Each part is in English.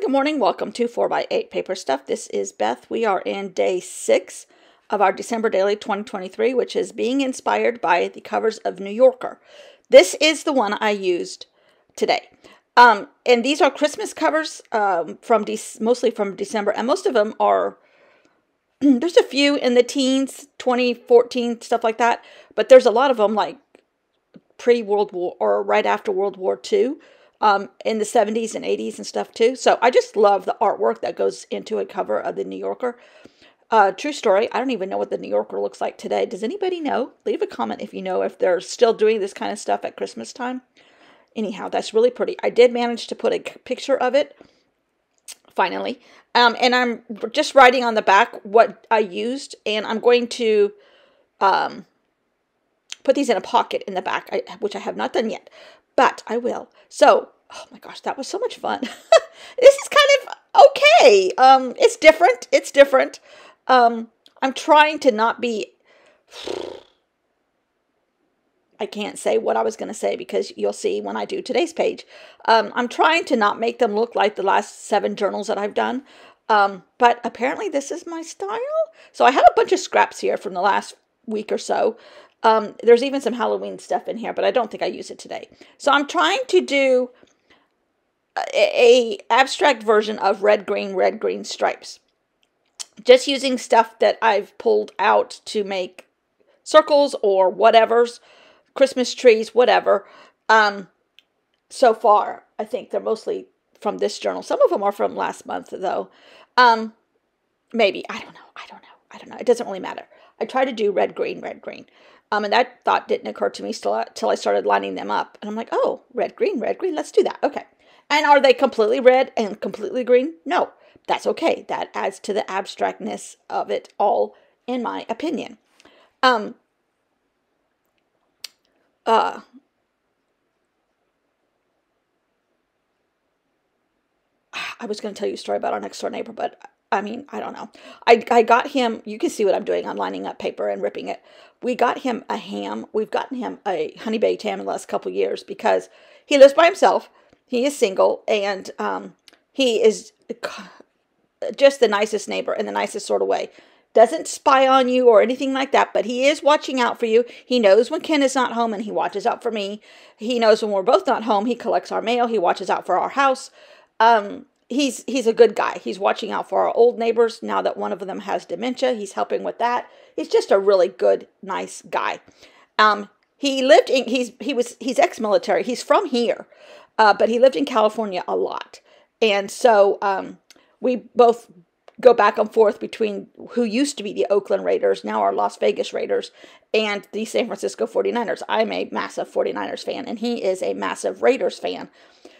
Good morning. Welcome to 4x8 Paper Stuff. This is Beth. We are in day 6 of our December Daily 2023, which is being inspired by the covers of New Yorker. This is the one I used today. And these are Christmas covers mostly from December, and most of them are, there's a few in the teens, 2014, stuff like that, but there's a lot of them like pre-World War or right after World War II. In the 70s and 80s and stuff too. So I just love the artwork that goes into a cover of the New Yorker. True story, I don't even know what the New Yorker looks like today. Does anybody know? Leave a comment if you know if they're still doing this kind of stuff at Christmas time. Anyhow, that's really pretty. I did manage to put a picture of it, finally. And I'm just writing on the back what I used. And I'm going to put these in a pocket in the back, which I have not done yet. But I will. So, oh my gosh, that was so much fun. This is kind of okay. It's different. It's different. I'm trying to not be... I can't say what I was going to say because you'll see when I do today's page. I'm trying to not make them look like the last 7 journals that I've done. But apparently this is my style. So I have a bunch of scraps here from the last week or so. There's even some Halloween stuff in here, but I don't think I use it today. So I'm trying to do a abstract version of red, green stripes. Just using stuff that I've pulled out to make circles or whatever's, Christmas trees, whatever. So far, I think they're mostly from this journal. Some of them are from last month, though. Maybe. I don't know. It doesn't really matter. I try to do red, green. And that thought didn't occur to me till I started lining them up. And I'm like, oh, red, green, let's do that. Okay. And are they completely red and completely green? No, that's okay. That adds to the abstractness of it all, in my opinion. I was going to tell you a story about our next door neighbor, but I mean, I don't know. I got him, you can see what I'm doing. I'm lining up paper and ripping it. We got him a ham. We've gotten him a honey baked ham in the last couple years because he lives by himself. He is single, and he is just the nicest neighbor in the nicest sort of way. Doesn't spy on you or anything like that, but he is watching out for you. He knows when Ken is not home, and he watches out for me. He knows when we're both not home. He collects our mail. He watches out for our house. He's a good guy. He's watching out for our old neighbors now that one of them has dementia. He's helping with that. He's just a really good, nice guy. He lived in, he's ex-military. He's from here, but he lived in California a lot. And so we both go back and forth between who used to be the Oakland Raiders, now our Las Vegas Raiders, and the San Francisco 49ers. I'm a massive 49ers fan, and he is a massive Raiders fan.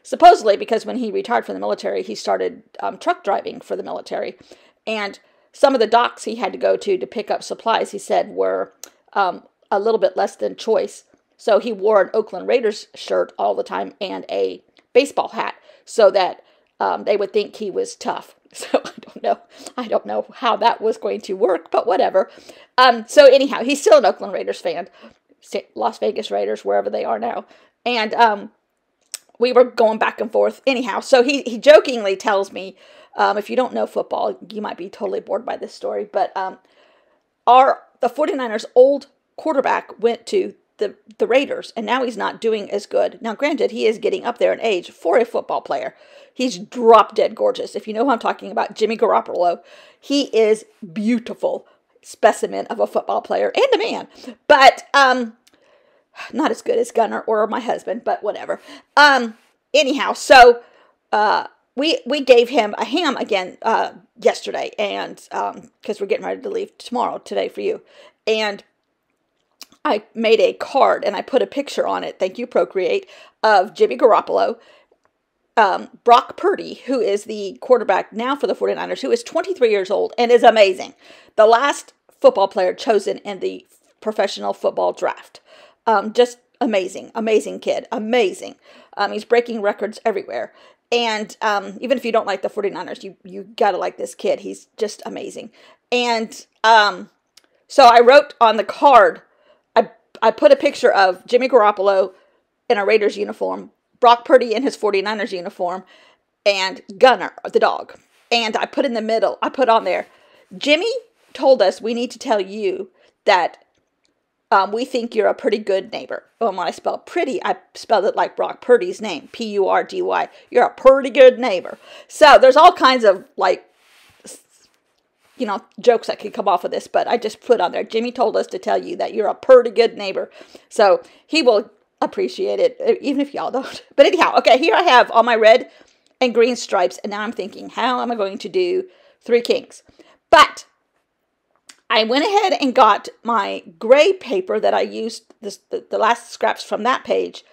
Supposedly, because when he retired from the military, he started truck driving for the military. And some of the docks he had to go to pick up supplies, he said, were a little bit less than choice. So he wore an Oakland Raiders shirt all the time and a baseball hat so that they would think he was tough. So I don't know how that was going to work, but whatever. So anyhow, he's still an Oakland Raiders fan. Las Vegas Raiders, wherever they are now. And we were going back and forth. Anyhow, so he jokingly tells me, if you don't know football, you might be totally bored by this story, but the 49ers' old quarterback went to the Raiders, and now he's not doing as good. Now, granted, he is getting up there in age for a football player. He's drop dead gorgeous. If you know who I'm talking about, Jimmy Garoppolo, he is beautiful specimen of a football player and a man, but not as good as Gunner or my husband, but whatever. Anyhow, so we gave him a ham again yesterday, and because we're getting ready to leave today for you, and I made a card and I put a picture on it. Thank you, Procreate, of Jimmy Garoppolo, Brock Purdy, who is the quarterback now for the 49ers, who is 23 years old and is amazing. The last football player chosen in the professional football draft. Just amazing kid, amazing. He's breaking records everywhere. And even if you don't like the 49ers, you gotta like this kid. He's just amazing. And so I wrote on the card, I put a picture of Jimmy Garoppolo in a Raiders uniform, Brock Purdy in his 49ers uniform, and Gunner, the dog. And I put in the middle, I put on there, Jimmy told us we need to tell you that we think you're a pretty good neighbor. Well, when I spelled pretty, I spelled it like Brock Purdy's name, P-U-R-D-Y. You're a pretty good neighbor. So there's all kinds of like, you know, jokes that could come off of this, but I just put on there, Jimmy told us to tell you that you're a pretty good neighbor. So he will appreciate it, even if y'all don't. But anyhow, okay, here I have all my red and green stripes, and now I'm thinking, how am I going to do Three Kings? But I went ahead and got my gray paper that I used, the last scraps from that page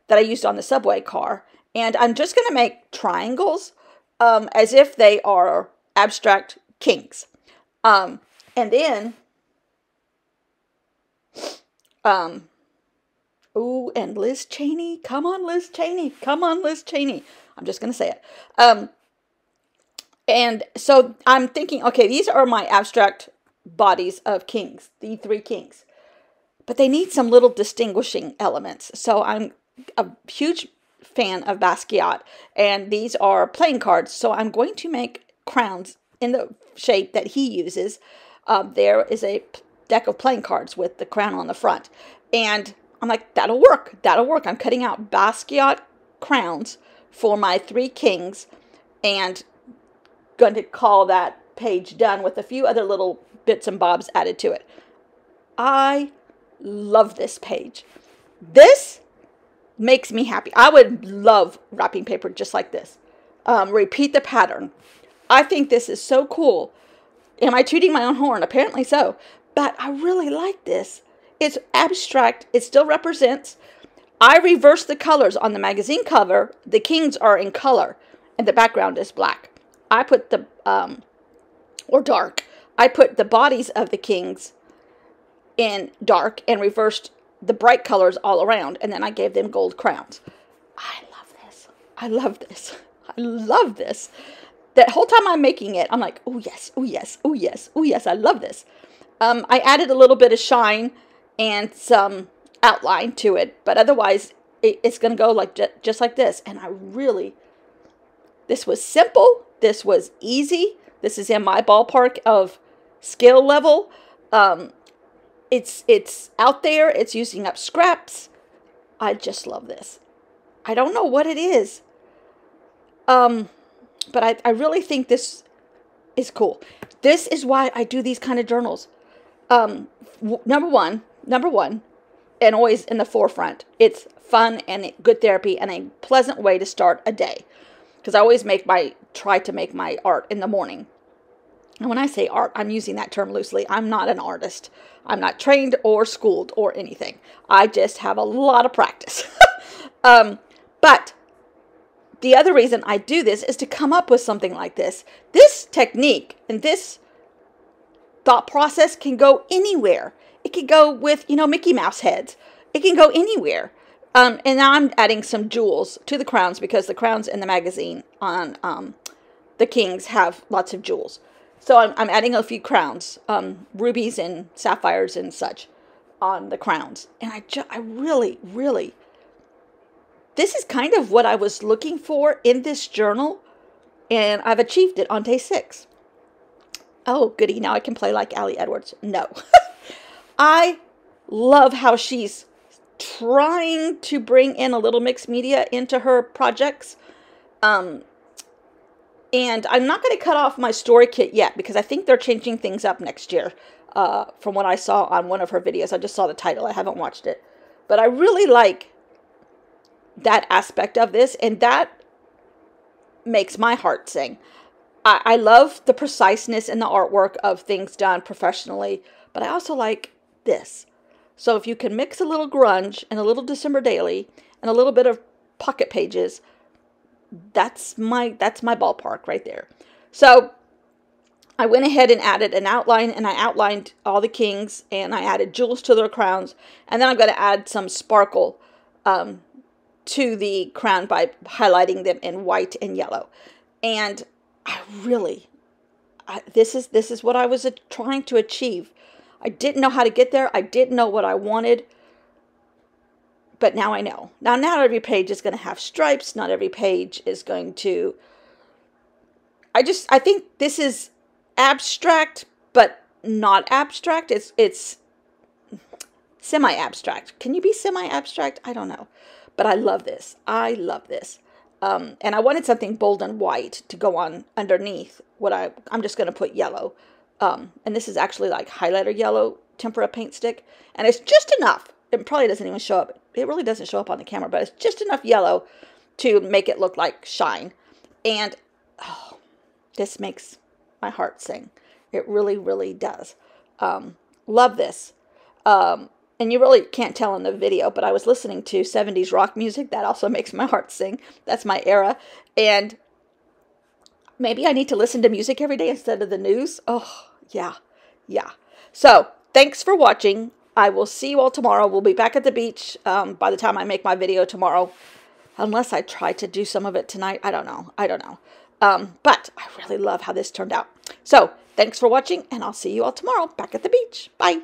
that I used on the subway car, and I'm just going to make triangles as if they are abstract kings. And then, ooh, and Liz Cheney, come on, Liz Cheney, come on, Liz Cheney. I'm just going to say it. And so I'm thinking, okay, these are my abstract bodies of kings, the three kings. But they need some little distinguishing elements. So I'm a huge fan of Basquiat, and these are playing cards. So I'm going to make crowns in the shape that he uses. There is a deck of playing cards with the crown on the front. And I'm like, that'll work. That'll work. I'm cutting out Basquiat crowns for my three kings and going to call that page done with a few other little bits and bobs added to it. I love this page. This makes me happy. I would love wrapping paper just like this. Repeat the pattern. I think this is so cool. Am I tooting my own horn? Apparently so. But I really like this. It's abstract. It still represents. I reversed the colors on the magazine cover. The kings are in color and the background is black. I put the, or dark. I put the bodies of the kings in dark and reversed the bright colors all around. And then I gave them gold crowns. I love this. I love this. I love this. That whole time I'm making it, I'm like, oh yes, oh yes, oh yes, oh yes, I love this. I added a little bit of shine and some outline to it, but otherwise it's going to go like just like this. And I really, this was simple. This was easy. This is in my ballpark of skill level. It's out there. It's using up scraps. I just love this. I don't know what it is. But I really think this is cool. This is why I do these kind of journals. Number one, and always in the forefront, it's fun and good therapy and a pleasant way to start a day. Because I always try to make my art in the morning. And when I say art, I'm using that term loosely. I'm not an artist. I'm not trained or schooled or anything. I just have a lot of practice. But the other reason I do this is to come up with something like this. This technique and this thought process can go anywhere. It can go with, Mickey Mouse heads. It can go anywhere. And now I'm adding some jewels to the crowns because the crowns in the magazine on the kings have lots of jewels. So I'm adding a few crowns, rubies and sapphires and such on the crowns. And I really, really, this is kind of what I was looking for in this journal. And I've achieved it on day 6. Oh, goody. Now I can play like Allie Edwards. No. I love how she's trying to bring in a little mixed media into her projects. And I'm not going to cut off my story kit yet because I think they're changing things up next year. From what I saw on one of her videos. I just saw the title. I haven't watched it. But I really like that aspect of this. And that makes my heart sing. I love the preciseness in the artwork of things done professionally. But I also like this. So if you can mix a little grunge and a little December Daily and a little bit of pocket pages, that's my ballpark right there. So I went ahead and added an outline, and I outlined all the kings, and I added jewels to their crowns, and then I'm going to add some sparkle to the crown by highlighting them in white and yellow. And I really, this is what I was trying to achieve. I didn't know how to get there. I didn't know what I wanted. But now I know. Now not every page is going to have stripes. Not every page is going to I think this is abstract, but not abstract. It's semi-abstract. Can you be semi-abstract? I don't know. But I love this. I love this. And I wanted something bold and white to go on underneath what I'm just going to put yellow. And this is actually like highlighter yellow tempera paint stick. And it's just enough. It probably doesn't even show up. It really doesn't show up on the camera, but it's just enough yellow to make it look like shine. And oh, this makes my heart sing. It really, really does. Love this. And you really can't tell in the video, but I was listening to 70s rock music. That also makes my heart sing. That's my era. And maybe I need to listen to music every day instead of the news. Oh, yeah. Yeah. So, thanks for watching. I will see you all tomorrow. We'll be back at the beach by the time I make my video tomorrow. Unless I try to do some of it tonight. I don't know. I don't know. But I really love how this turned out. So, thanks for watching, and I'll see you all tomorrow back at the beach. Bye.